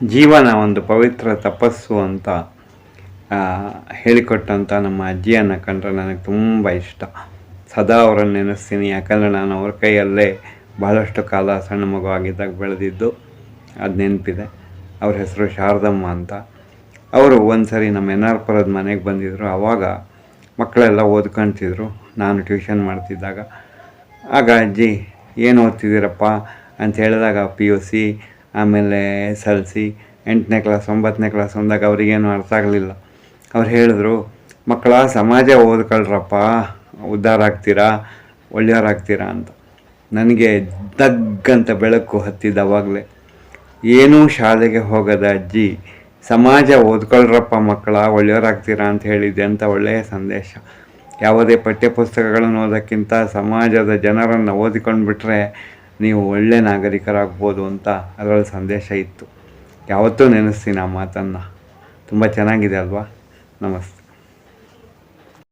ಜೀವನ ಒಂದು ಪವಿತ್ರ ತಪಸ್ಸು ಅಂತ ಆ, ಹೇಳಿಕೊಟ್ಟಂಥ ನಮ್ಮ ಅಜ್ಜಿಯನ್ನು ಕಂಡ್ರೆ ನನಗೆ ತುಂಬ ಇಷ್ಟ. ಸದಾ ಅವರನ್ನು ನೆನೆಸ್ತೀನಿ. ಯಾಕಂದರೆ ನಾನು ಅವ್ರ ಕೈಯಲ್ಲೇ ಬಹಳಷ್ಟು ಕಾಲ ಸಣ್ಣ ಮಗು ಆಗಿದ್ದಾಗ ಬೆಳೆದಿದ್ದು, ಅದು ನೆನಪಿದೆ. ಅವ್ರ ಹೆಸರು ಶಾರದಮ್ಮ ಅಂತ. ಅವರು ಒಂದು ಸರಿ ನಮ್ಮ ಎನ್ ಆರ್ ಪುರದ ಮನೆಗೆ ಬಂದಿದ್ದರು. ಆವಾಗ ಮಕ್ಕಳೆಲ್ಲ ಓದ್ಕೊಳ್ತಿದ್ರು, ನಾನು ಟ್ಯೂಷನ್ ಮಾಡ್ತಿದ್ದಾಗ. ಆಗ ಅಜ್ಜಿ ಏನು ಓದ್ತಿದ್ದೀರಪ್ಪ ಅಂತ ಹೇಳಿದಾಗ PUC, ಆಮೇಲೆ SLC, 8ನೇ ಕ್ಲಾಸ್ 9ನೇ ಕ್ಲಾಸ್ ಅಂದಾಗ ಅವ್ರಿಗೇನು ಅರ್ಥ ಆಗಲಿಲ್ಲ. ಅವ್ರು ಹೇಳಿದ್ರು, ಮಕ್ಕಳ ಸಮಾಜ ಓದ್ಕೊಳ್ರಪ್ಪ, ಉದ್ಧಾರ ಆಗ್ತೀರಾ, ಒಳ್ಳೆಯವರಾಗ್ತೀರಾ ಅಂತ. ನನಗೆ ದಗ್ಗಂತ ಬೆಳಕು ಹತ್ತಿದ್ದವಾಗಲೇ. ಏನೂ ಶಾಲೆಗೆ ಹೋಗದ ಅಜ್ಜಿ ಸಮಾಜ ಓದ್ಕೊಳ್ರಪ್ಪ ಮಕ್ಕಳ, ಒಳ್ಳೆಯವರಾಗ್ತೀರಾ ಅಂತ ಹೇಳಿದ್ದೆ ಅಂತ ಒಳ್ಳೆಯ ಸಂದೇಶ. ಯಾವುದೇ ಪಠ್ಯಪುಸ್ತಕಗಳನ್ನು ಓದೋಕ್ಕಿಂತ ಸಮಾಜದ ಜನರನ್ನು ಓದಿಕೊಂಡು ಬಿಟ್ಟರೆ ನೀವು ಒಳ್ಳೆಯ ನಾಗರಿಕರಾಗ್ಬೋದು ಅಂತ ಅದರಲ್ಲಿ ಸಂದೇಶ ಇತ್ತು. ಯಾವತ್ತೂ ನೆನೆಸ್ತೀನಿ ಆ ಮಾತನ್ನು. ತುಂಬ ಚೆನ್ನಾಗಿದೆ ಅಲ್ವಾ? ನಮಸ್ತೆ.